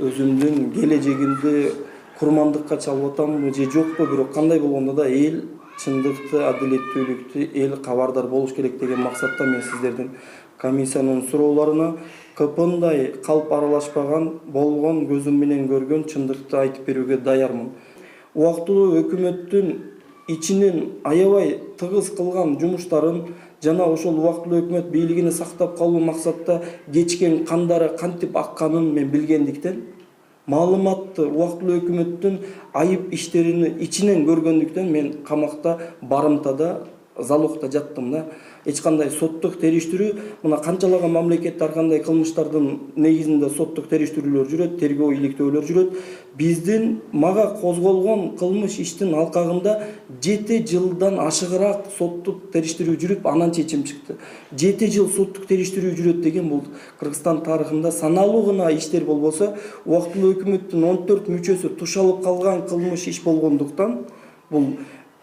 өзүмдүн келечегимди курмандыкка чалып атамбы же жокпу, бирок кандай болгондо да эл чындыкты, адилеттүүлүктү, эл кабардар болуш керек деген максатта мен сиздердин комиссиянын суроолоруна кыпындай калп аралашпаган, болгон көзүм менен көргөн чындыкты айтып берүүгө даярмын. Убактылуу өкмөттүн ичинен аябай тыгыз кылган жумуштарын жана ошол убактылуу өкмөт бийлигини сактап калуу максатта кечкен кандары кантип акканын мен билгендиктен, маалыматты убактылуу өкмөттүн айып иштерини ичинен көргөндүктөн мен камакта барымтада залогто жаттым да. Эч кандай соттук териштирүү, мына канчалаган мамлекетте ар кандай кылмыштардын негизинде соттук териштирүүлөр жүрөт, тергөө иликтөөлөр жүрөт. Биздин мага козголгон кылмыш иштин алкагында 7 жылдан ашыгыраак соттук териштирүү жүрүп, анан чечим чыкты. 7 жыл соттук териштирүү жүрөт деген бул Кыргызстан тарыхында саналуу гана иштер болбосо, убактылуу өкмөттүн 14 мүчөсү тушалып калган кылмыш иш болгондуктан бул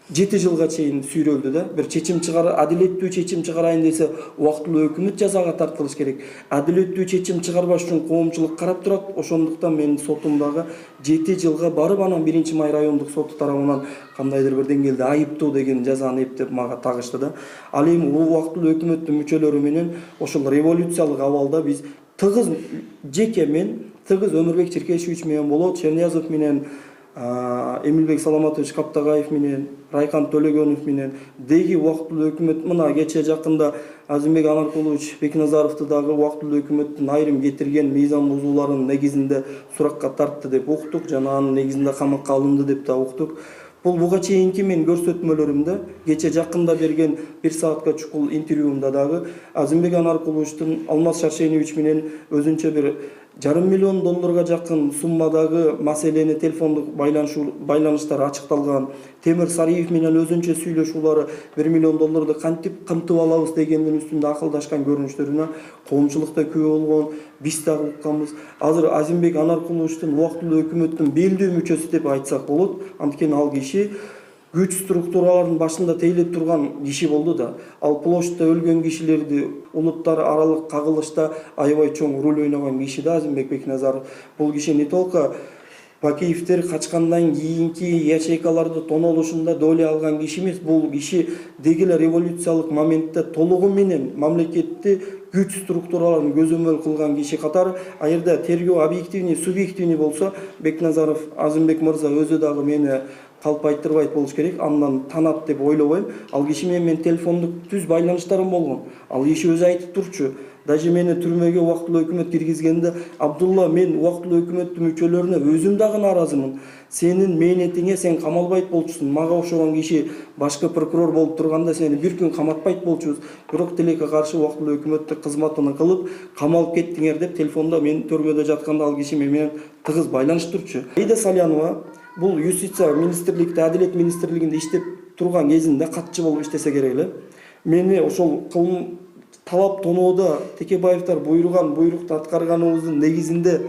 7 жылга чейин сүйрөлдү да. Бир чечим чыгар, адилеттүү чечим чыгарайын десе, убактылуу өкмөт жазага тартылыш керек. Адилеттүү чечим чыгарбаш үчүн коомчулук карап турат. Ошондуктан менин сотум дагы 7 жылга барып, анан 1-май райондук соту тарабынан кандайдыр бир деңгээлде айыптоо деген жазаны эптеп мага тагышты да. Ал эми убактылуу өкмөттүн мүчөлөрү менен ошол революциялык абалда биз тыгыз жеке мен, тыгыз Өмүрбек Черкешевич менен болот, Черниязов менен, Эмилбек Саламатович Каптагаев менен, Райкан Төлөгөнов менен деги убактылуу өкмөт, мына кече жакында Азимбек Анаркулович Бекназаровду дагы убактылуу өкмөттүн айрым кетирген мыйзам бузууларынын негизинде суракка тартты деп уктук, жана анын негизинде камакка алынды деп да уктук. Буга чейинки мен көрсөтмөлөрүмдө, кече жакында берген 1 саатка чукул интервьюмда дагы Азимбек Анаркуловичтун Алмаз Шаршенович менен өзүнчө бир $500 миллион жакын суммадагы маселени телефондук байланыштар ачыкталган. Темир Сариев менен өзүнчө сүйлөшүүлөрү $1 миллион кантип кымтып алабыз дегендин үстүндө акылдашкан көрүнүштөрүнө коомчулукта күбө болгон, биз дагы укканбыз. Азыр Азимбек Анаркуловичтун убактылуу өкмөттүн белдүү мүчөсү деп айтсак болот. Анткени ал киши күч структураларынын башында тейлеп турган киши болду да. Ал площадьта өлгөн кишилерди, улуттар аралык кагылышта аябай чоң роль ойногон киши да Азимбек Бекназаров. Бул киши не только Бакиевдер качкандан кийинки ячейкаларды тоноолошунда доля алган киши эмес, бул киши деги эле революциялык моментте толугу менен мамлекетти күч структураларын көзөмөл кылган киши катары. Аерде тергөө объективный, субъективный болсо, Бекназаров Азимбек мырза өзү дагы мени калп айттырбайт болуш керек, андан танат деп ойлобойм. Ал киши менен мен телефондук түз байланыштарым болгон. Ал киши өзү айтып турчу. Даже мени түрмөгө убактылуу өкмөт киргизгенде, Абдулла, мен убактылуу өкмөттүн мүчөлөрүнө өзүм дагы нааразымын. Сенин мээнетиңе сен камалбайт болчусуң. Мага окшогон киши башкы прокурор болуп турганда сени бир күн каматпайт болчубуз. Бирок тилекке каршы убактылуу өкмөттө кызматын кылып, камалып кеттиңер деп телефондо мен төрмөдө жатканда ал киши менен тыгыз байланыштырчу. Аида Салянова бул юстиция министрликте, адилет министрлигинде иштеп турган кезинде катчы болуп иштесе керек эле. Мени ошол талап тоноодо Текебаевдер буйрукту аткарганыбыздын негизинде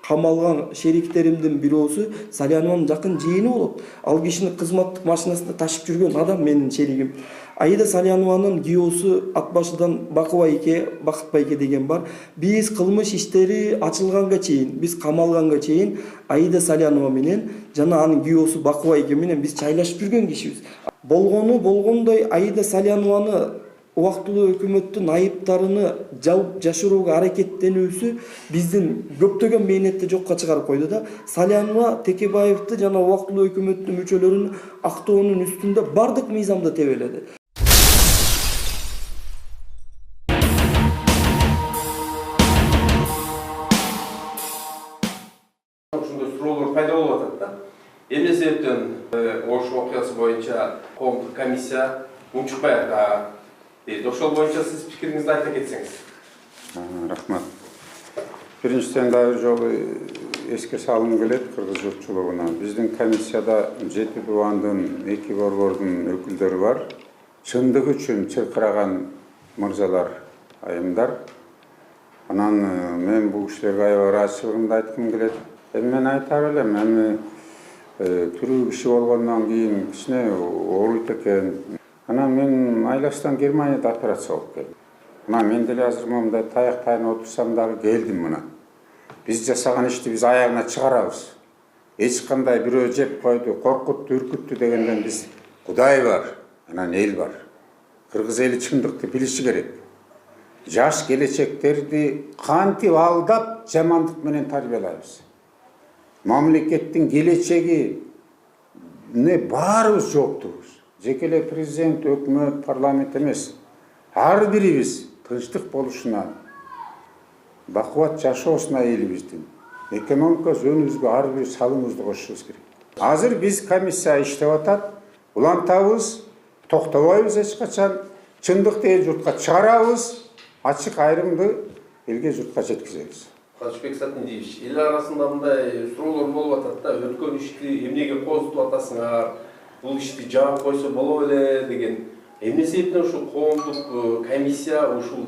камалган шериктеримдин бирөөсү Салянованын жакын жыйыны болот. Ал кишини кызматтык машинасында ташып жүргөн адам менин шеригим. Аида Салянованын күйөөсү ат башыдан Бакыт байке деген бар. Биз кылмыш иштери ачылганга чейин, биз камалганга чейин Аида Салянова менен жана анын күйөөсү Бакыт байке менен биз чайлашып жүргөн кишибиз. Болгондой Аида Салянованы убактылуу өкмөттүн айыптарыны жауып жашырууга аракеттенүүсү биздин көптөгөн мээнетти жокко чыгарып койду да. Салянова Текебаевди жана убактылуу өкмөттүн мүчөлөрүн актоонун үстүндө бардык мыйзамды тебеледи. Ошондой суроолор пайда болуп атат да. Эмне себептен Ош окуясы боюнча коомдук комиссия унчукпай атат? Ошол боюнча сиз пикириңизди айта кетсеңиз. Рахмат. Биринчиден дагы бир жолу эске салым келет кыргыз журтчулугуна. Биздин комиссияда 7 дубандын, 2 борбордун өкүлдөрү бар. Чындык үчүн чыркыраган мырзалар, айымдар. Анан мен бул кишилерге аябай ыраазычылыгымды айткым келет. Мен айтар элем, эми тирүү киши болгондон кийин кичине ооруйт экен. Анан мен айлашдан Германияда операция болуп келдим. Мен деле азыр момундай таяк тайынып отурсам дагы келдим мына. Биз жасаган ишти биз аягына чыгарабыз. Эч кандай бирөө жеп койду, коркутту, үркүттү дегенден биз Кудай бар, анан эл бар. Кыргыз эли чындыкты билиши керек. Жаш келечектерди кантип алдап жамандык менен тарбиялайбыз. Мамлекеттин келечеги баарыбыз жооптурбуз. Жекеле президент, өкмөт, парламент эмес. Ар бирибиз тынчтык болушуна, бакубат жашоосуна элибиздин экономикасы өнүгүүгө ар бир салымыбызды кошушубуз керек. Азыр биз комиссия иштеп атат, улантабыз, токтобойбуз эч качан, чындыкты эл журтка чыгарабыз, ачык айрымды элге журтка жеткизебиз. Кылычбек Сатындиевич, эл арасында мындай суроолор болуп атат да, өткөн ишти эмнеге козутуп атасыңар, бул ишти жаап койсо боло эле деген. Эмне себептен ушул коомдук комиссия ушул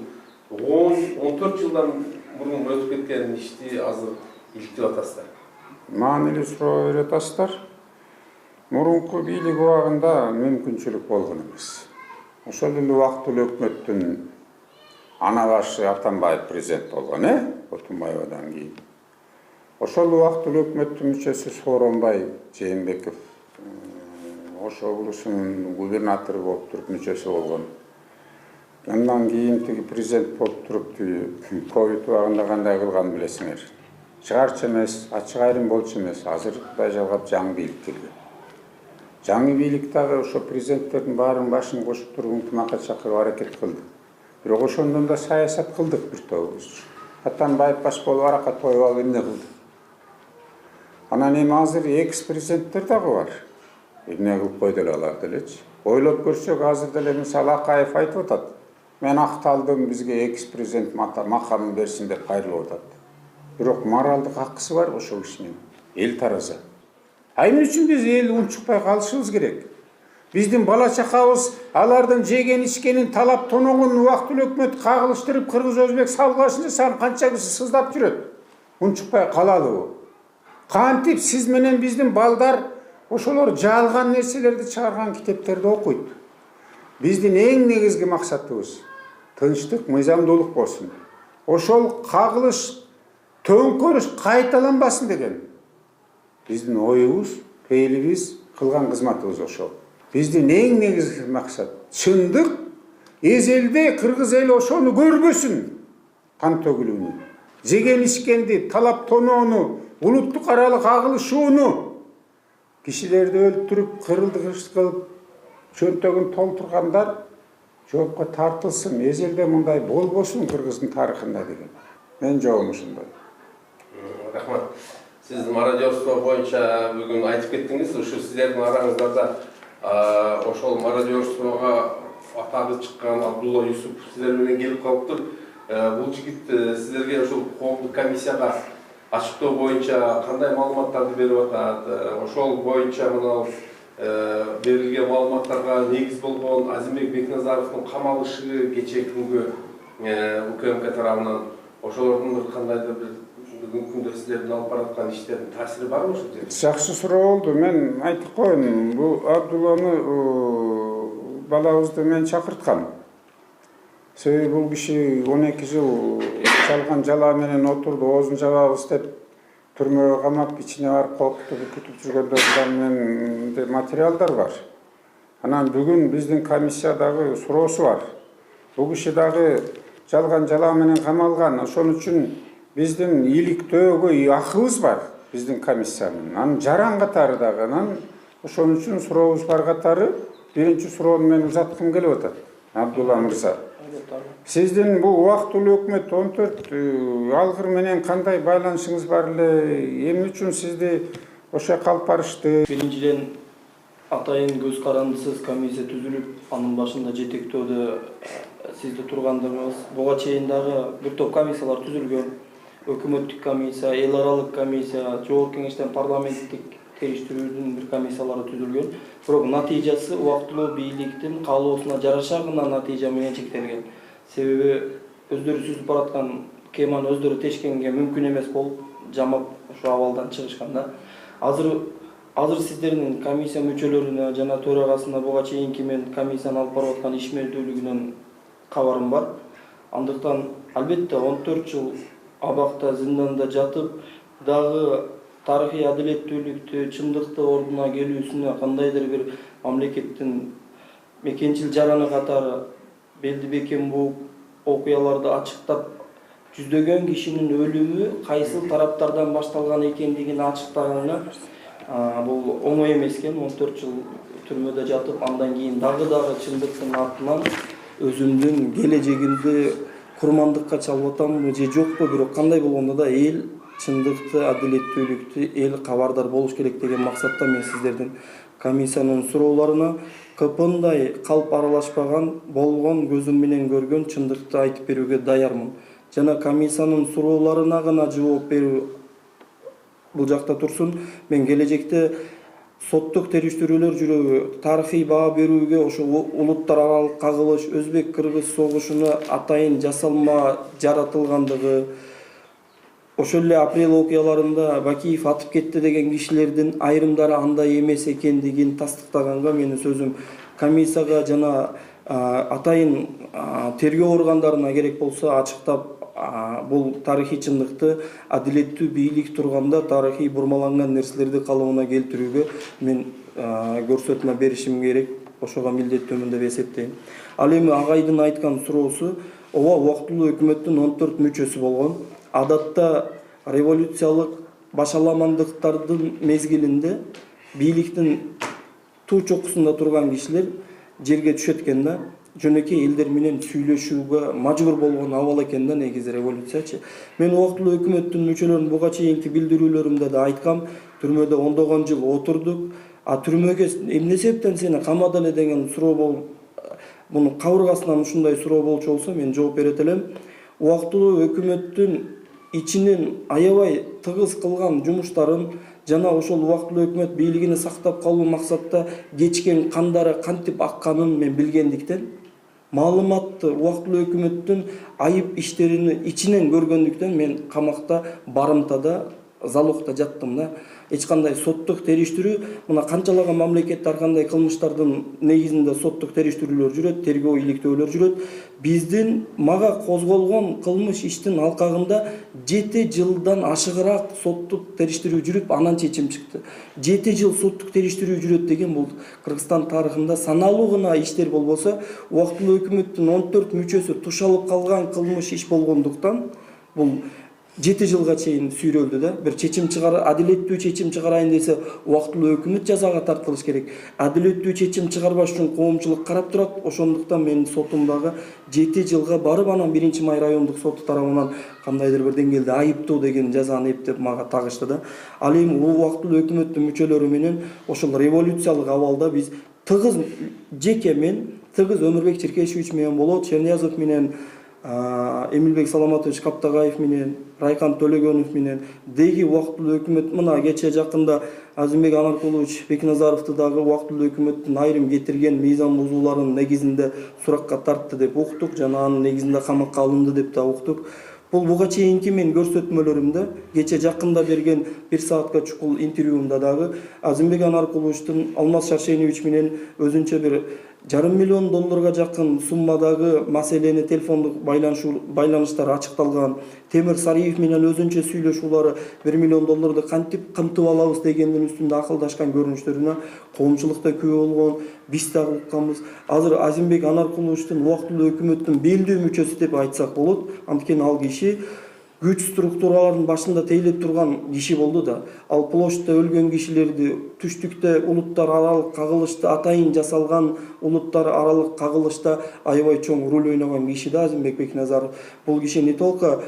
10-14 жылдан мурун өтүп кеткен ишти азыр иликтеп атасыздар? Маанилүү суроо берип атасыздар. Мурунку бийлик убагында мүмкүнчүлүк болгон эмес. Ошол эле убактылуу өкмөттүн ана башы Атамбаев президент болгон, Отунбаевадан кийин. Ошол убактылуу өкмөттүн мүчөсү Сооронбай Жээнбеков Ош облусунун губернатору болуп туруп мүчөсү болгон. Андан кийин тиги президент болуп туруп ковид убагында кандай кылган билесиңер. Чыгарчы эмес, ачык айрым болчу эмес. Азыр Кудай жалгап жаңы бийлик келген. Жаңы бийлик дагы ошо президенттердин баарын башын кошуп туруп ынтымакка чакырып аракет кылды. Бирок ошондон да саясат кылдык бир тобубуз. Атамбаев баш болуп аракат коюп алып эмне кылды? Анан эми азыр экс-президенттер дагы бар. Эмне кылып койду эле алар делечи. Ойлоп көрсөк, азыр деле мисалы Акаев айтып атат. Мен акталдым, бизге экс-президент макамын берсин деп кайрылып атат. Бирок моралдык акысы бар ошол кишинин. Эл тараза. Эмне үчүн биз эл унчукпай калышыбыз керек? Биздин бала чакабыз алардын жеген ичкенин талап тоногун убактылуу өкмөт кагылыштырып кыргыз өзбек салгылашын жасаган канча киши сыздап жүрөт. Унчукпай калалыбы? Кантип сиз менен биздин балдар ошолор жалган нерселерди чыгарган китептерди окуйт. Биздин эң негизги максатыбыз тынчтык, мыйзамдуулук болсун. Ошол кагылыш, төңкөрүш кайталанбасын деген биздин оюбуз, пейилибиз, кылган кызматыбыз ошол. Биздин эң негизги максат чындык, эзелде кыргыз эли ошону көрбөсүн. Кан төгүлүүнү, жеген ичкенди, талап тоноону, улуттук аралык агылышууну, кишилерди өлтүрүп, кырылдыгыш кылып, чөнтөгүн толтургандар жоопко тартылсын. Эзелде мындай болбосун кыргыздын тарыхында деген. Мен жообум ушундай. Рахмат. Сиз мародерство боюнча бүгүн айтып кеттиңиз. Ушу сиздердин араңыздарда ошол мародерствого атагы чыккан Абдулла Юсуп сиздер менен келип калыптыр. Бул жигит сиздерге ошол коомдук комиссияга ачыктоо боюнча кандай маалыматтарды берип атат? Ошол боюнча мына берилген маалыматтарга негиз болгон Азимбек Бекназаровдун камалышы кечээ күнгө УКМК тарабынан ошолордун кандайдыр бир бүгүнкү күндө сиздердин алып бараткан иштердин таасири барбы ошол жерде? Жакшы суроо болду. Мен айтып коеюн, бул Абдулланы балабызды мен чакырткам. Себеби бул киши 12 жыл жалган жала менен отурду, оозун жабабыз деп түрмөгө камап, ичине барып коркутуп күтүп жүргөндөрдөн менде материалдар бар. Анан бүгүн биздин комиссиядагы суроосу бар. Бул киши дагы жалган жала менен камалган. Ошон үчүн биздин иликтөөгө акыбыз бар биздин комиссиянын. Анан жаран катары дагы. Анан ошон үчүн сурообуз бар катары биринчи суроону мен узаткым келип атат. Абдулла мырза, сиздин бул убактылуу өкмөт 14 алгыр менен кандай байланышыңыз бар эле? Эмне үчүн сизди ошо жака алып барышты? Биринчиден атайын көз карандысыз комиссия түзүлүп, анын башында жетектөөдө сизди тургандыгыңыз, буга чейин дагы бир топ комиссиялар түзүлгөн. Өкмөттүк комиссия, эл аралык комиссия, жогорку кеңештен парламенттик териштирүүнүн бир комиссиялары түзүлгөн. Бирок натыйжасы убактылуу бийликтин каалоосуна жараша гана натыйжа менен чектелген. Себеби өздөрү сүзүп бараткан кеманы өздөрү тешкенге мүмкүн эмес болуп жамап ошо абалдан чыгышканда. Азыр сиздердин комиссия мүчөлөрүнө жана төрагасына буга чейинки мен комиссиянын алып барып аткан ишмердүүлүгүнөн кабарым бар. Андыктан албетте 14 жыл абакта зинданда жатып дагы тарыхый адилеттүүлүктү, чындыкты ордуна келүүсүнө кандайдыр бир мамлекеттин мекенчил жараны катары белди бекем бууп окуяларды ачыктап жүздөгөн кишинин өлүмү кайсыл тараптардан башталган экендигин ачыктаганга бул оңой эмес экен. 14 жыл түрмөдө жатып, андан кийин дагы чындыктын артынан өзүмдүн келечегимди курмандыкка чалып атамбы же жокпу, бирок кандай болгондо да эл чындыкты, адилеттүүлүктү, эл кабардар болуш керек деген максатта мен сиздердин комиссиянын суроолоруна кыпындай калп аралашпаган, болгон көзүм менен көргөн чындыкты айтып берүүгө даярмын. Жана комиссиянын суроолоруна гана жооп берүү бул жакта турсун. Мен келечекте соттук териштирүүлөр жүрөбү, тарыхый баа берүүгө ошо улуттар аралык кагылыш, өзбек-кыргыз согушуна атайын жасалма жаратылгандыгы, ошол эле апрель окуяларында Бакиев атып кетти деген кишилердин айрымдары андай эмес экендигин тастыктаганга менин сөзүм комиссияга жана атайын тергөө органдарына керек болсо ачыктап бул тарыхый чындыкты адилеттүү бийлик турганда тарыхый бурмаланган нерселерди калыбына келтирүүгө мен көрсөтмө беришим керек, ошого милдеттүүмүн деп эсептейм. Ал эми агайдын айткан суроосу, ооба убактылуу өкмөттүн 14 мүчөсү болгон. Адатта революциялык башаламандыктардын мезгилинде бийликтин туу чокусунда турган кишилер жерге түшөт экен да, жөнөкөй элдер менен сүйлөшүүгө мажбур болгон абал экен да негизи революциячы. Мен убактылуу өкмөттүн мүчөлөрүн буга чейинки билдирүүлөрүмдө да айткам, түрмөдө ондогон жыл отурдук, түрмөгө эмне себептен сени камады эле деген суроо болуп, мунун кабыргасынан ушундай суроо болчу болсо мен жооп берет элем. Убактылуу өкмөттүн ичинин аябай тыгыз кылган жумуштарын жана ошол убактылуу өкмөт бийлигини сактап калуу максатта кечкен кандары кантип акканын мен билгендиктен, маалыматты убактылуу өкмөттүн айып иштерини ичинен көргөндүктөн мен камакта барымтада залогто жаттым да. Эч кандай соттук териштирүү, мына канчалаган мамлекетте ар кандай кылмыштардын негизинде соттук териштирүүлөр жүрөт, тергөө иликтөөлөр жүрөт. Биздин мага козголгон кылмыш иштин алкагында 7 жылдан ашыгыраак соттук териштирүү жүрүп, анан чечим чыкты. 7 жыл соттук териштирүү жүрөт деген бул Кыргызстан тарыхында саналуу гана иштер болбосо, убактылуу өкмөттүн 14 мүчөсү тушалып калган кылмыш иш болгондуктан бул 7 жылга чейин сүйрөлдү да. Бир чечим адилеттүү чечим чыгарайын десе, убактылуу өкмөт жазага тартылыш керек. Адилеттүү чечим чыгарбаш үчүн коомчулук карап турат. Ошондуктан менин сотумдагы 7 жылга барып, анан 1-май райондук соту тарабынан кандайдыр бир деңгээлде айыптоо деген жазаны эптеп мага тагышты да. Ал эми убактылуу өкмөттүн мүчөлөрү менен ошол революциялык абалда биз тыгыз жеке мен, тыгыз Өмүрбек Черкешевич менен болот, Черниязов менен, Эмилбек Саламатович Каптагаев менен, Райкан Төлөгөнов менен деги убактылуу өкмөт, мына кече жакында Азимбек Анаркулович Бекназаровду дагы убактылуу өкмөттүн айрым кетирген мыйзам бузууларынын негизинде суракка тартты деп уктук, жана анын негизинде камакка алынды деп да уктук. Бул буга чейинки мен көрсөтмөлөрүмдө, кече жакында берген 1 саатка чукул интервьюмда дагы Азимбек Анаркуловичтун Алмаз Шаршенович менен өзүнчө бир $500 миллион жакын суммадагы маселени телефондук байланыштар ачыкталган. Темир Сариев менен өзүнчө сүйлөшүүлөрү $1 миллион кантип кымтып алабыз дегендин үстүндө акылдашкан көрүнүштөрүнө коомчулукта күбө болгон, биз дагы укканбыз. Азыр Азимбек Анаркуловичтун убактылуу өкмөттүн белдүү мүчөсү деп айтсак болот. Анткени ал киши күч структураларынын башында тейлеп турган киши болду да. Ал площадьта өлгөн кишилерди, түштүктө улуттар аралык кагылышта атайын жасалган улуттар аралык кагылышта аябай чоң роль ойногон киши да Азимбек Бекназаров. Бул киши не только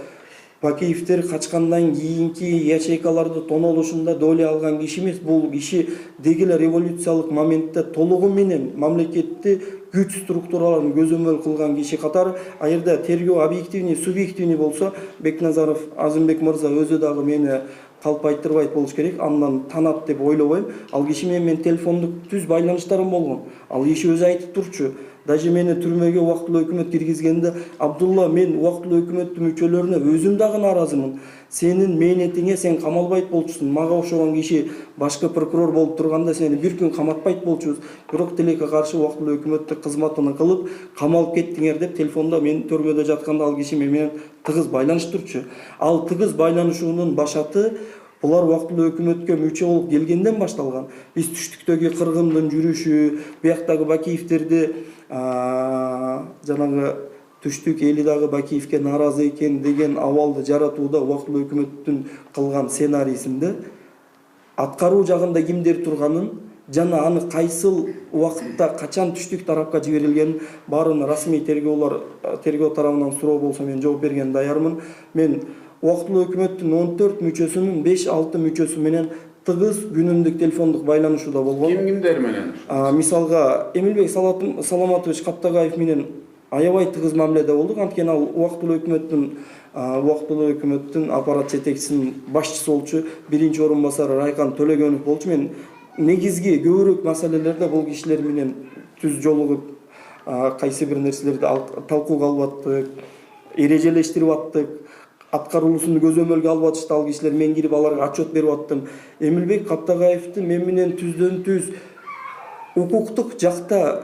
Бакиевтер качкандан кийинки ячейкаларды тоноолушунда доля алган киши эмес, бул киши деги эле революциялык моментте толугу менен мамлекетти күч структураларын көзөмөл кылган киши катары. А жерде тергөө объективный, субъективный болсо, Бекназаров Азимбек мырза өзү дагы мени калп айттырбайт болуш керек, андан танат деп ойлобойм. Ал киши менен телефондук түз байланыштарым болгон. Ал киши өзү айтып турчу, Даже мени түрмөгө убактылуу өкмөт киргизгенде, Абдулла, мен убактылуу өкмөттүн мүчөлөрүнө өзүм дагы нааразымын. Сенин мээнетиңе сен камалбайт болчусуң. Мага окшогон киши башкы прокурор болуп турганда сени бир күн каматпайт болчубуз. Бирок тилекке каршы убактылуу өкмөттүк кызматыны кылып, камалып кеттиңер деп телефондо мен төрмөдө жатканда ал киши менен тыгыз байланыштырчу. Ал тыгыз байланышуунун башаты булар убактылуу өкмөткө мүчө болуп келгенден башталган. Биз түштүктөгү кыргындын жүрүшү, бияктагы Бакиевтерди жанагы түштүк эли дагы Бакиевке нааразы экен деген абалды жаратууда убактылуу өкмөттүн кылган сценарийсинде аткаруу жагында кимдер турганын жана аны кайсыл убакытта качан түштүк тарапка жиберилгенин баарын расмий тергөө тарабынан суроо болсо мен жооп берген даярмын. Мен убактылуу өкмөттүн 14 мүчөсүнүн 5-6 мүчөсү менен тыгыз күнүмдүк телефондук байланышууда болгон. Кимдер менен? Мисалга Эмилбек Саламатович Каптагаев менен аябай тыгыз мамиледе болдук. Анткени ал убактылуу өкмөттүн аппарат жетекчисинин башчысы болчу, биринчи орун басары Райкан Төлөгөнов болчу. Мен негизги көбүрөөк маселелерде бул кишилер менен түз жолугуп кайсы бир нерселерди талкууга алып аттык, эрежелештирип аттык. Аткарылуусун көзөмөлгө алып атышты ал кишилер, мен кирип аларга отчет берип аттым. Эмилбек Каптагаевдин мен менен түздөн-түз укуктук жакта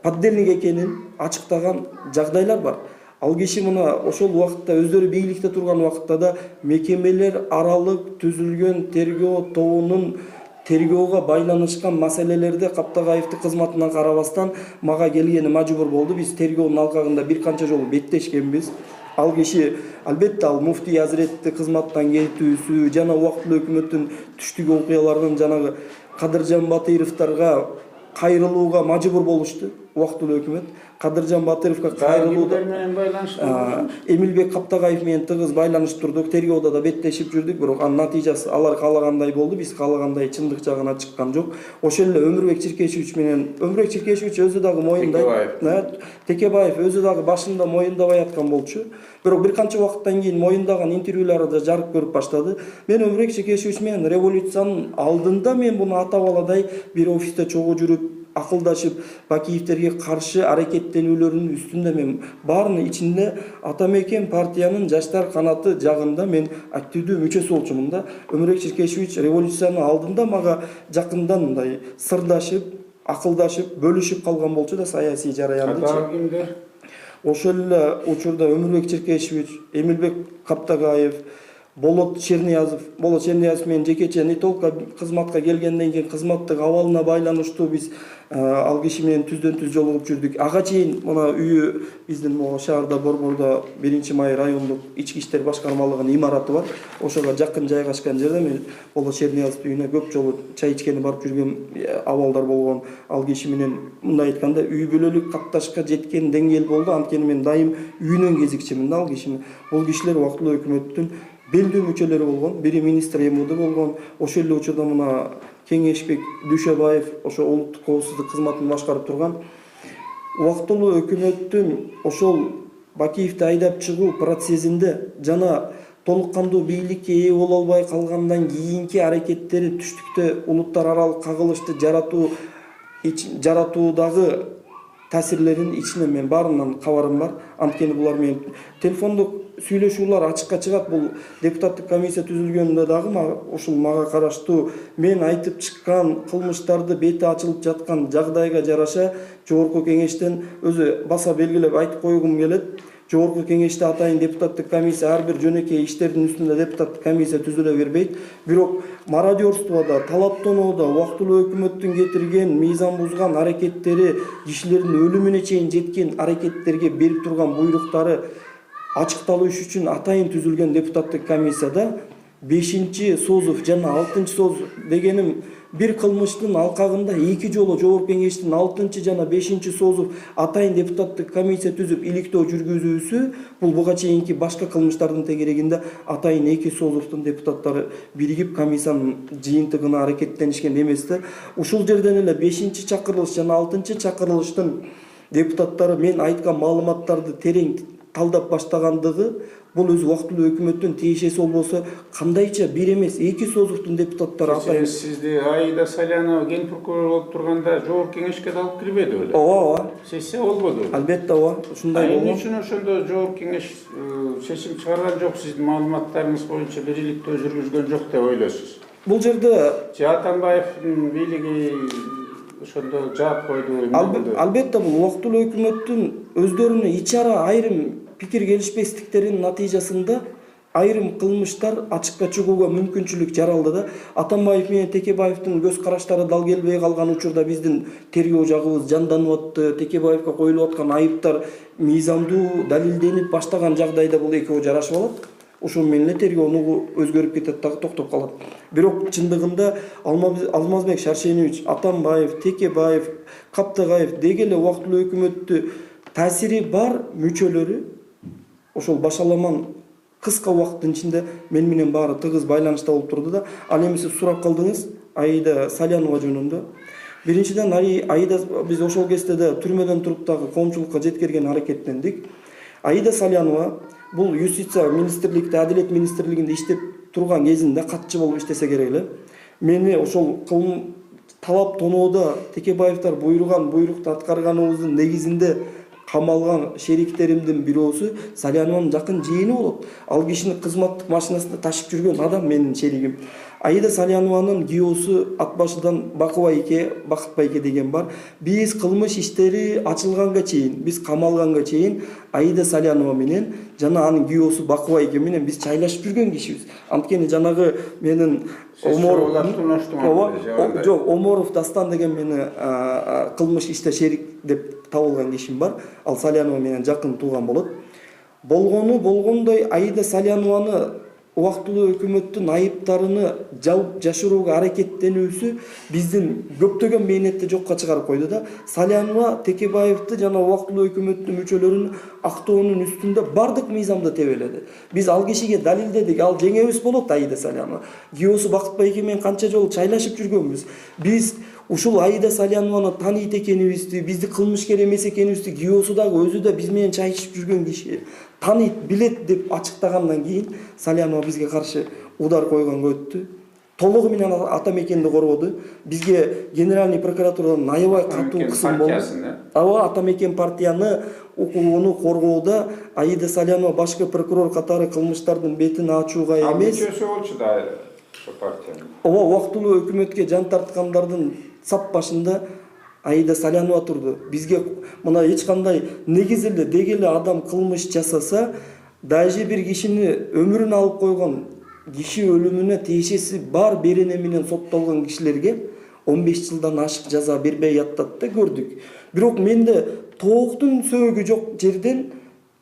поддельник экенин ачыктаган жагдайлар бар. Ал киши мына ошол убакытта өздөрү бийликте турган убакытта да мекемелер аралык түзүлгөн тергөө тобунун тергөөгө байланышкан маселелерде Каптагаевдин кызматына карабастан мага келгени мажбур болду. Биз тергөөнүн алкагында бир канча жолу беттешкенбиз. Ал киши албетте ал муфтий азиретти кызматтан кетүүсү жана убактылуу өкмөттүн түштүк окуяларынын жанагы Кадыржан Батыровторго кайрылууга мажбур болушту. Убактылуу өкмөт Кадыржан Батыровго кайрылууда менен байланыштырдык. Эмилбек Каптагаев менен тыгыз байланыштырдык, тергөөдө да беттешип жүрдүк, бирок анын натыйжасы алар каалагандай болду, биз каалагандай чындык жагына чыккан жок. Ошол эле Өмүрбек Чиркешевич өзү дагы моюндайт. Текебаев өзү дагы башында моюндабай аткан болчу. Бирок бир канча убакыттан кийин моюндаган интервьюлары да жарык көрүп баштады. Мен Өмүрбек Чиркешевич менен революциянын алдында мен буну ата баладай бир офисте чогуу жүрүп акылдашып, Бакиевтерге каршы аракеттенүүлөрүнүн үстүндө мен баарынын ичинде Атамекен партиянын жаштар канаты жагында мен активдүү мүчөсү болчумун да. Өмүрбек Чиркешевич революциянын алдында мага жакындан мындай сырдашып, акылдашып, бөлүшүп калган болчу да саясий жараянды. Ата кимдер? Ошол эле учурда Өмүрбек Чиркешевич, Эмилбек Каптагаев, Болот Черниязов менен жекече не только кызматка келгенден кийин кызматтык абалына байланыштуу биз ал киши менен түздөн-түз жолугуп жүрдүк. Ага чейин мына үйү биздин могу шаарда Борбордо 1-май райондук ички иштер башкармалыгынын имараты бар. Ошого жакын жайгашкан жерде мен Болот Черниязов үйүнө көп жолу чай ичкени барып жүргөн абалдар болгон. Ал киши менен мындай айтканда үй бүлөлүк катташка жеткен деңгээл болду. Анткени мен дайым үйүнөн кезикчимин да ал кишини. Бул кишилер убактылуу өкмөттүн белдүү мүчөлөрү болгон, бири министр МУД болгон. Ошол эле учурда мына Кеңешбек Дүйшөбаев ошо улуттук коопсуздук кызматын башкарып турган. Убактылуу өкмөттүн ошол Бакиевди айдап чыгуу процессинде жана толук кандуу бийликке ээ боло албай калгандан кийинки аракеттери түштүктө улуттар аралык кагылышты жаратуудагы таасирлерин ичинен мен баарынан кабарым бар. Анткени булар менен телефондук сүйлөшүүлөр ачыкка чыгат. Бул депутаттык комиссия түзүлгөндө дагы ушул мага караштуу мен айтып чыккан кылмыштарды бети ачылып жаткан жагдайга жараша жогорку кеңештен өзү баса белгилеп айтып койгум келет. Жогорку кеңеште атайын депутаттык комиссия ар бир жөнөкөй иштердин үстүндө депутаттык комиссия түзүлө бербейт. Бирок мародерстводо, талаптоноодо убактылуу өкмөттүн кетирген мыйзам бузган аракеттери, кишилердин өлүмүнө чейин жеткен аракеттерге берип турган буйруктары ачыкталыш үчүн атайын түзүлгөн депутаттык комиссияда 5-Созов жана 6-Созов дегеним бир кылмыштын алкагында 2 жолу жогорку кеңештин 6 жана 5-Созов атайын депутаттык комиссия түзүп иликтөө жүргүзүүсү бул буга чейинки башка кылмыштардын тегерегинде атайын 2 Созовдун депутаттары биригип комиссиянын жыйынтыгына аракеттенишкен эмес да. Ушул жерден эле 5-чакырылыш жана 6-чакырылыштын депутаттары мен айткан маалыматтарды терең талдап баштагандыгы бул өзү убактылуу өкмөттүн тиешеси болбосо кандайча бир эмес 2 созуктун депутаттары атайын. Сизди Аида Салянова ген прокурор болуп турганда жогорку кеңешке да алып кирбеди беле? Ооба. Сессия болбоду. Албетте ооба. Ушундай болгон. Эмне үчүн ошондо жогорку кеңеш чечим чыгарган жок, сиздин маалыматтарыңыз боюнча бийликтөө жүргүзгөн жок деп ойлойсуз? Бул жерде Атамбаевдин бийлиги ошондо жаап койду. албетте бул убактылуу өкмөттүн өздөрүнүн ичара айрым пикир келишпестиктеринин натыйжасында айрым кылмыштар ачыкка чыгууга мүмкүнчүлүк жаралды да. Атамбаев менен Текебаевдин көз караштары дал келбей калган учурда биздин тергөө жагыбыз жанданып атты. Текебаевге коюлуп аткан айыптар мыйзамдуу далилденип баштаган жагдайда бул экөө жарашып алат. Ошол менен эле тергөө нугу өзгөрүп кетет дагы, токтоп калат. Бирок чындыгында Алмазбек Шаршенович, Атамбаев, Текебаев, Каптыгаев деги эле убактылуу өкмөттү таасири бар мүчөлөрү ошол башаламан кыска убакыттын ичинде мен менен баары тыгыз байланышта болуп турду да. Ал эми сиз сурап калдыңыз Аида Салянова жөнүндө. Биринчиден Аида биз ошол кезде да түрмөдөн туруп дагы коомчулукка жеткирген аракеттендик. Аида Салянова бул юстиция министрликте, Адилет министрлигинде иштеп турган кезинде катчы болуп иштесе керек эле. Мени ошол талап тоноодо Текебаевдер буйрукту аткарганыбыздын негизинде камалган шериктеримдин бирөөсү Салянованын жакын жээни болот. Ал кишини кызматтык машинасында ташып жүргөн адам менин шеригим. Аида Салянованын күйөөсү ат башыдан Бакыт байке деген бар. Биз кылмыш иштери ачылганга чейин, биз камалганга чейин Аида Салянова менен жана анын күйөөсү Бакыт байке менен биз чайлашып жүргөн кишибиз. Анткени жанагы менин Оморов Дастан деген мени кылмыш иште шерик деп табылган кишим бар. Ал Салянова менен жакын тууган болот. Болгондой Аида Салянованы убактылуу өкмөттүн айыптарыны жауып жашырууга аракеттенүүсү биздин көптөгөн мээнетти жокко чыгарып койду да. Салянова Текебаевди жана убактылуу өкмөттүн мүчөлөрүн актоонун үстүндө бардык мыйзамды тебеледи. Биз ал кишиге далилдедик, ал жеңебиз болот. Аида Салянова күйөөсү Бакыт байке менен канча жолу чайлашып жүргөнбүз. Биз ушул Аида Салянованы тааныйт экенибизди, бизди кылмышкер эмес экенибизди күйөөсү дагы өзү да биз менен чайышып жүргөн киши тааныйт, билет деп ачыктагандан кийин Салянова бизге каршы удар койгонго өттү. Толугу менен Атамекенди коргоду. Бизге генеральный прокуратурадан аябай катуу кысым болду. Атамекен партияны укугуну коргоодо Аида Салянова башкы прокурор катары кылмыштардын бетин ачууга эмес. Мүчөсү болчу да ошол партиянын. Убактылуу өкмөткө жан тарткандардын сап башында Аида Салянова турду. Бизге мына эч кандай негизи эле деги эле адам кылмыш жасаса, даже бир кишини өмүрүн алып койгон киши өлүмүнө тиешеси бар берене менен соттолгон кишилерге 15 жылдан ашык жаза бербей аттат да көрдүк. Бирок менде тооктун сөөгү жок жерден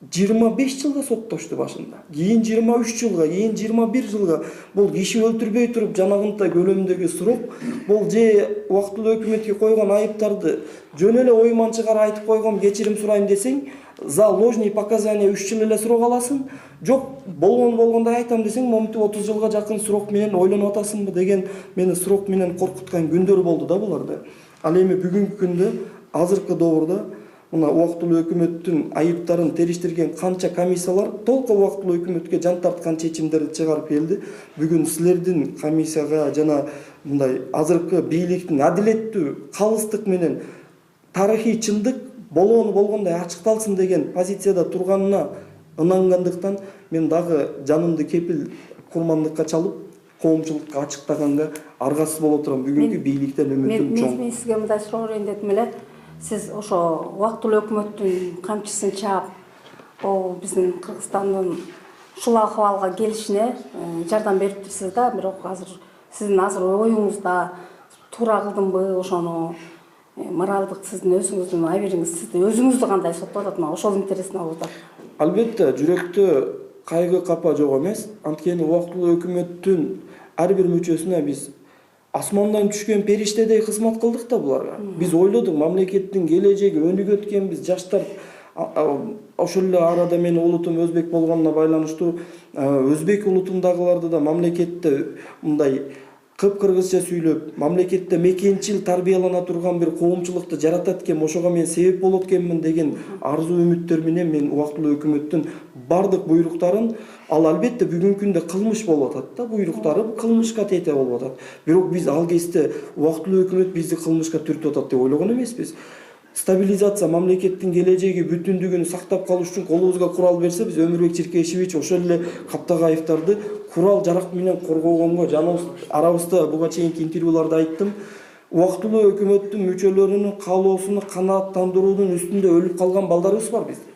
25 жылга соттошту башында. Кийин 23 жылга, кийин 21 жылга. Бул киши өлтүрбөй туруп жанагынта көлөмдөгү сурок. Бул же убактылуу өкмөткө койгон айыптарды жөн эле ойманчыгар айтып койгом, кечирим сурайм десең, за ложный показания 3 жыл эле сурок аласың. Жок, болгондой айтам десең, момунтип 30 жылга жакын сурок менен ойлонуп атасыңбы деген мени сурок менен коркуткан күндөр болду да буларды. Ал эми бүгүнкү күндө азыркы доордо мына убактылуу өкмөттүн айыптарын териштирген канча комиссиялар толко убактылуу өкмөткө жан тарткан чечимдерди чыгарып келди. Бүгүн силердин комиссияга жана мындай азыркы бийликтин адилеттүү, калыстык менен тарыхый чындык болгондой ачыкталсын деген позицияда турганына ынангандыктан мен дагы жанымды кепил курмандыкка чалып, коомчулукка ачыктаганга аргасыз боло турам. Бүгүнкү бийликтен үмүтүм чоң. Мен сизге мындай суроо берейин дедим эле. Сиз ошо убактылуу өкмөттүн камчысын чаап, биздин Кыргызстандын ушул акыбалга келишине жардам бериптирсиз да, бирок сиздин оюңузда туура кылдымбы, ошону моралдык сиздин өзүңүздүн абийириңиз, сизди өзүңүздү кандай соттоп атат, мына ошол интересине болуп атат. Албетте, жүрөктө кайгы капа жок эмес. Анткени убактылуу өкмөттүн ар бир мүчөсүнө биз асмандан түшкөн периштедей кызмат кылдык да буларга. Биз ойлодук, мамлекеттин келечеги, өнүгүп өткөнбүз, жаштар ошол эле арада менин улутум өзбек болгонуна байланыштуу өзбек улутундагыларды да мамлекетте мындай кыргызча сүйлөп мамлекетте мекенчил тарбиялана турган бир коомчулукты жаратат экен, ошого мен себеп болот экенмин деген арзуу үмүттөр менен мен убактылуу өкмөттүн бардык буйруктарын, ал албетте бүгүнкү күндө кылмыш болуп атат да, буйруктары кылмышка тете болуп атат. Бирок биз ал кезде убактылуу өкмөт бизди кылмышка түртүп атат деп ойлогон эмеспиз. Стабилизация, мамлекеттин келечеги, бүтүндүгүн сактап калыш үчүн колубузга курал берсе, биз Өмүрбек Чиркешевич ошол эле Каптагаевдарды курал жарак менен коргогонго жаныбыз арабызда буга чейинки интервьюларда айттым. Убактылуу өкмөттүн мүчөлөрүнүн каалоосуну канааттандыруунун үстүндө өлүп калган балдарыбыз бар бизде.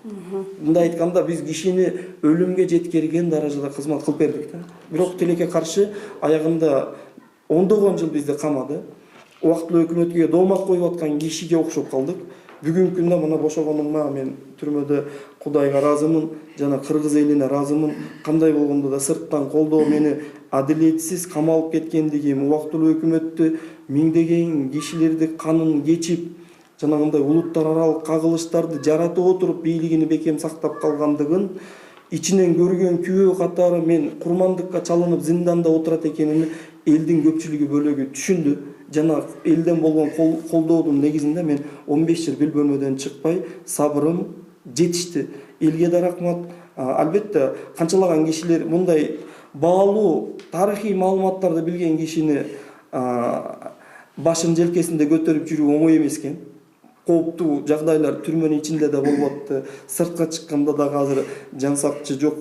Мындай айтканда биз кишини өлүмгө жеткирген даражада кызмат кылып бердик да. Бирок тилекке каршы аягында ондогон жыл бизди камады. Убактылуу өкмөткө доомат коюп аткан кишиге окшоп калдык. Бүгүнкү күндө мына бошогонума мен түрмөдө Кудайга ыраазымын, жана кыргыз элине ыраазымын. Кандай болгондо да сырттан колдоо мени адилетсиз камалып кеткендигим, убактылуу өкмөттү миңдеген кишилерди канын кечип, жанагындай улуттар аралык кагылыштарды жаратып отуруп бийлигини бекем сактап калгандыгын ичинен көргөн күбө катары мен курмандыкка чалынып зинданда отурат экенимди элдин көпчүлүгү бөлөгү түшүндү. Жана элден болгон колдоодун негизинде мен 15 жыл бил бөлмөдөн чыкпай, сабырым жетишти. Элге да рахмат. Албетте канчалаган кишилер мындай баалуу тарыхый маалыматтарды билген кишини башын желкесинде көтөрүп жүрүү оңой эмес экен. Кооптуу жагдайлар түрмөнүн ичинде да болуп атты. Сыртка чыкканда дагы азыр жан сакчы жок,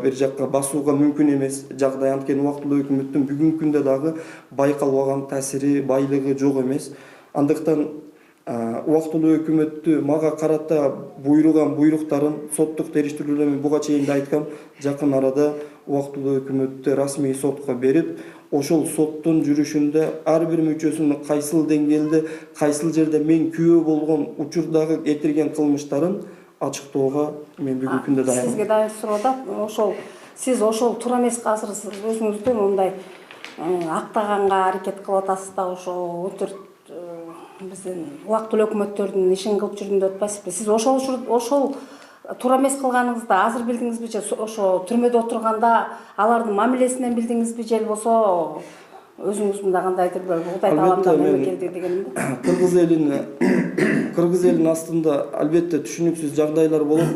бир жакка басууга мүмкүн эмес жагдай. Анткени убактылуу өкмөттүн бүгүнкү күндө дагы байкалбаган таасири, байлыгы жок эмес. Андыктан убактылуу өкмөттү мага карата буйруган буйруктарын соттук териштирүүлөрдө мен буга чейин да айткам, жакын арада убактылуу өкмөттү расмий сотко берип, ошол соттун жүрүшүндө ар бир мүчөсүнүн кайсыл деңгээлде, кайсыл жерде мен күбө болгон учурдагы кетирген кылмыштарын ачыктоого мен бүгүнкү күндө даярмын. Сизге дагы суроо да, сиз ошол туура эмес азыр өзүңүздү мындай актаганга аракет кылып атасыз да, ошо өтүрт биздин убактылуу өкмөттөрдүн ишин кылып жүрдүм деп атпайсызбы? Сиз ошол туура эмес кылганыңызды азыр билдиңизби же ошо түрмөдө отурганда алардын мамилесинен билдиңизби же болбосо өзүңүз мында кандайдыр бир Кудай таламдан эме келди дегенде? Кыргыз элинин астында албетте түшүнүксүз жагдайлар болот.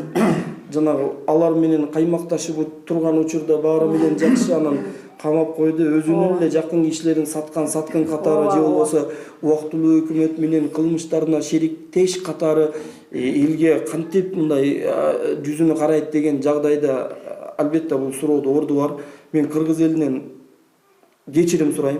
Жанагы алар менен каймакташып турган учурда баары менен жакшы анан камап койду. Өзүнүн эле жакын кишилерин саткан катары же болбосо убактылуу өкмөт менен кылмыштарына шериктеш катары элге кантип мындай жүзүнө карайт деген жагдайда албетте бул суроодо орду бар. Мен кыргыз элинен кечирим сурайм.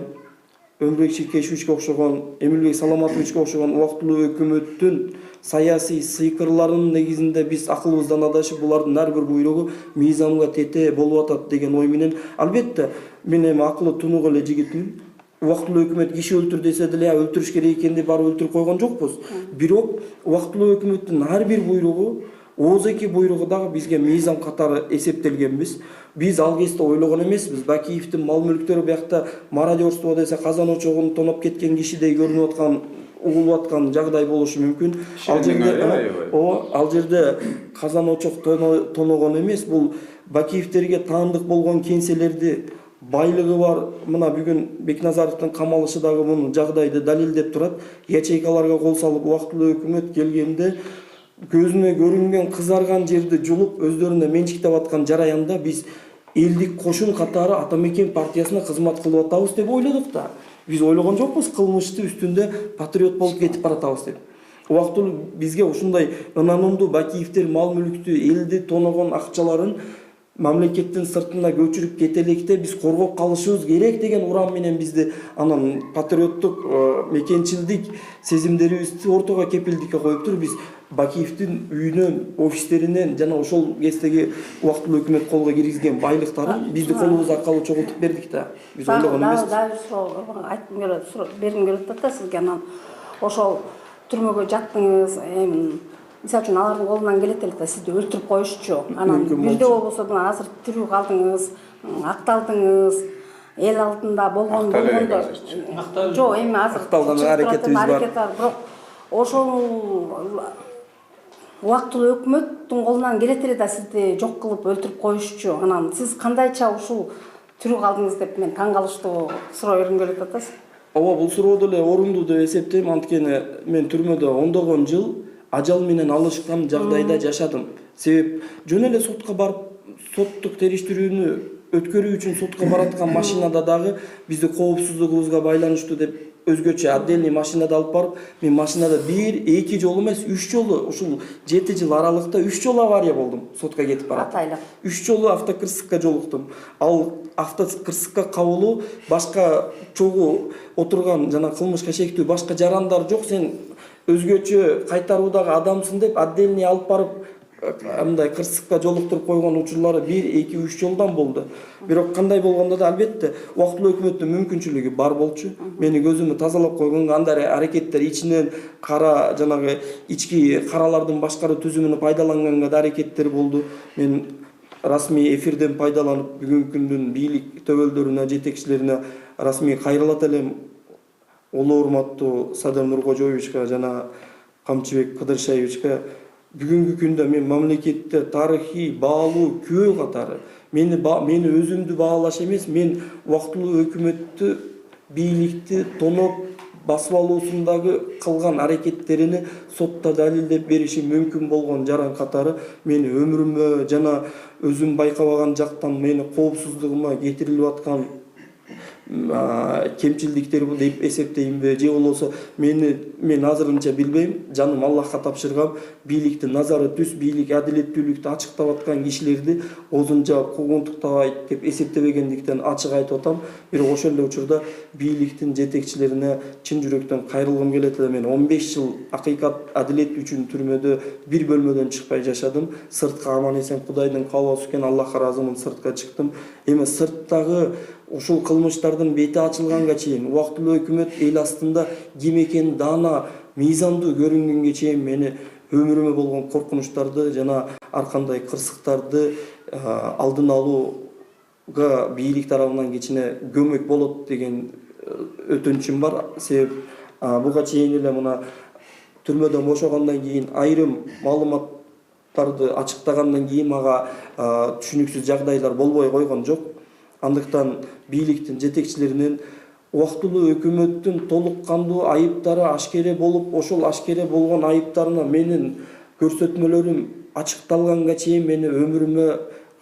Өмүрбек Чиркешевичке окшогон, Эмилбек Саламатовичке окшогон убактылуу өкмөттүн саясий сыйкырларынын негизинде биз акылыбыздан адашып, булардын ар бир буйругу мыйзамга тете болуп атат деген ой менен, албетте мен эми акылы тунук эле жигитмин. Убактылуу өкмөт киши өлтүр десе деле өлтүрүш керек экен деп барып өлтүрүп койгон жокпуз. Бирок убактылуу өкмөттүн ар бир буйругу, оозеки буйругу дагы бизге мыйзам катары эсептелгенбиз. Биз ал кезде ойлогон эмеспиз. Бакиевдин мал мүлктөрү биякта мародерство десе казан очогун тоноп кеткен кишидей көрүнүп аткан, угулуп аткан жагдай болушу мүмкүн. Ал жерде казан очок тоногон эмес, бул Бакиевдерге таандык болгон кеңселерди байлыгы бар. Мына бүгүн Бекназаровдун камалышы дагы муну жагдайды далилдеп турат. Ячейкаларга кол салып убактылуу өкмөт келгенде көзүнө көрүнгөн кызарган жерди жулуп өздөрүнө менчиктеп аткан жараянда биз элдик кошун катары Ата Мекен партиясына кызмат кылып атабыз деп ойлодук да. Биз ойлогон жокпуз кылмышты үстүндө патриот болуп кетип баратабыз деп. Убактылуу бизге ушундай ынанымдуу Бакиевдер мал мүлктү, элди тоногон акчаларын мамлекеттин сыртына көчүрүп кете электе биз коргоп калышыбыз керек деген урам менен бизди анан патриоттук мекенчилдик сезимдерибизди ортого кепилдикке коюптур. Биз Бакиевдин үйүнөн, офистеринен жана ошол кездеги убактылуу өкмөт колго киргизген байлыктарын биздин колубуз аркылуу чогултуп бердик да. Биз ойлогон эмеспиз. Дагы суроо айтып бергим келип атат да сизге. Анан ошол түрмөгө жаттыңыз, мисалы үчүн алардын колунан келет эле да сизди өлтүрүп коюшчу. Анан бирде болбосо мына азыр тирүү калдыңыз, акталдыңыз, эл алдында болгондо. Жок, эми азыр акталган аракетибиз бар. Бирок ошол убактылуу өкмөттүн колунан келет эле да сизди жок кылып өлтүрүп коюшчу. Анан сиз кандайча ушул тирүү калдыңыз деп мен таң калыштуу суроо бергим келип атат. Ооба, бул суроо деле орундуу деп эсептейм. Анткени мен түрмөдө ондогон жыл ажал менен алышкан жагдайда жашадым. Себеп жөн эле сотко барып, соттук териштирүүнү өткөрүү үчүн сотко бараткан машинада дагы бизди коопсуздугубузга байланыштуу деп өзгөчө отдельный машинада алып барып, мен машинада 1-2 жолу эмес, 3 жолу ушул 7 жыл аралыкта 3 жолу авария болдум. Сотко кетип барат. Атайлап. 3 жолу автокырсыкка жолуктум. Ал автокырсыкка кабылуу башка чогуу отурган жана кылмышка шектүү башка жарандар жок, сен өзгөчө кайтаруудагы адамсың деп отдельный алып барып мындай кырсыкка жолуктуруп койгон учурлары 1-2-3 жолдан болду. Бирок кандай болгондо да албетте убактылуу өкмөттүн мүмкүнчүлүгү бар болчу. Мени көзүмү тазалап койгонго андай аракеттер ичинен кара жанагы ички каралардын башкаруу түзүмүнү пайдаланганга да аракеттер болду. Мен расмий эфирден пайдаланып бүгүнкү күндүн бийлик төбөлдөрүнө, жетекчилерине расмий кайрылат элем. Улуу урматтуу Садыр Нуркожоевичке жана Камчыбек Кыдыршаевичке бүгүнкү күндө мен мамлекетте тарыхый баалуу күбө катары мени өзүмдү баалаш эмес, мен убактылуу өкмөттү, бийликти тоноп басып алуусундагы кылган аракеттерини сотто далилдеп бериши мүмкүн болгон жаран катары мени өмүрүмө жана өзүм байкабаган жактан мени коопсуздугума кетирилип аткан кемчилдиктер деп эсептеймби, же болбосо мен азырынча билбейм, жаным Аллахка тапшыргам, бийликтин назары түз, бийлик адилеттүүлүктү ачыктап аткан кишилерди озунча куугунтуктабайт деп эсептебегендиктен ачык айтып атам. Бирок ошол эле учурда бийликтин жетекчилерине чын жүрөктөн кайрылгым келет эле. Мен 15 жыл акыйкат адилет үчүн түрмөдө бир бөлмөдөн чыкпай жашадым. Сыртка аман эсен Кудайдын каалоосу экен, Аллахка ыраазымын, сыртка чыктым. Эми сырттагы ушул кылмыштардын бети ачылганга чейин, убактылуу өкмөт эл астында ким экени даана, мыйзамдуу көрүнгөнгө чейин мени өмүрүмө болгон коркунучтарды жана ар кандай кырсыктарды алдын алууга бийлик тарабынан кичине көмөк болот деген өтүнүчүм бар. Себеп буга чейин эле мына түрмөдөн бошогондон кийин айрым маалыматтарды ачыктагандан кийин мага түшүнүксүз жагдайлар болбой койгон жок. Андыктан бийликтин жетекчилеринин убактылуу өкмөттүн толук кандуу айыптары ашкере болуп, ошол ашкере болгон айыптарына менин көрсөтмөлөрүм ачыкталганга чейин мени өмүрүмө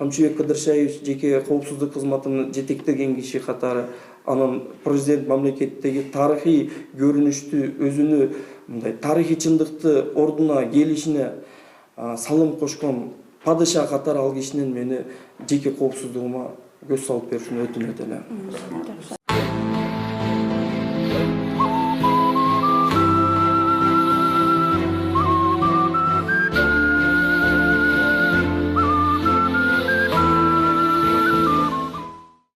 Камчыбек Кыдыршаевич жеке коопсуздук кызматынын жетектеген киши катары, анан президент мамлекеттеги тарыхый көрүнүштү, өзүнү мындай тарыхый чындыкты ордуна келишине салым кошкон падыша катары ал кишинин мени жеке коопсуздугума көз салып беришин өтүнөт элем.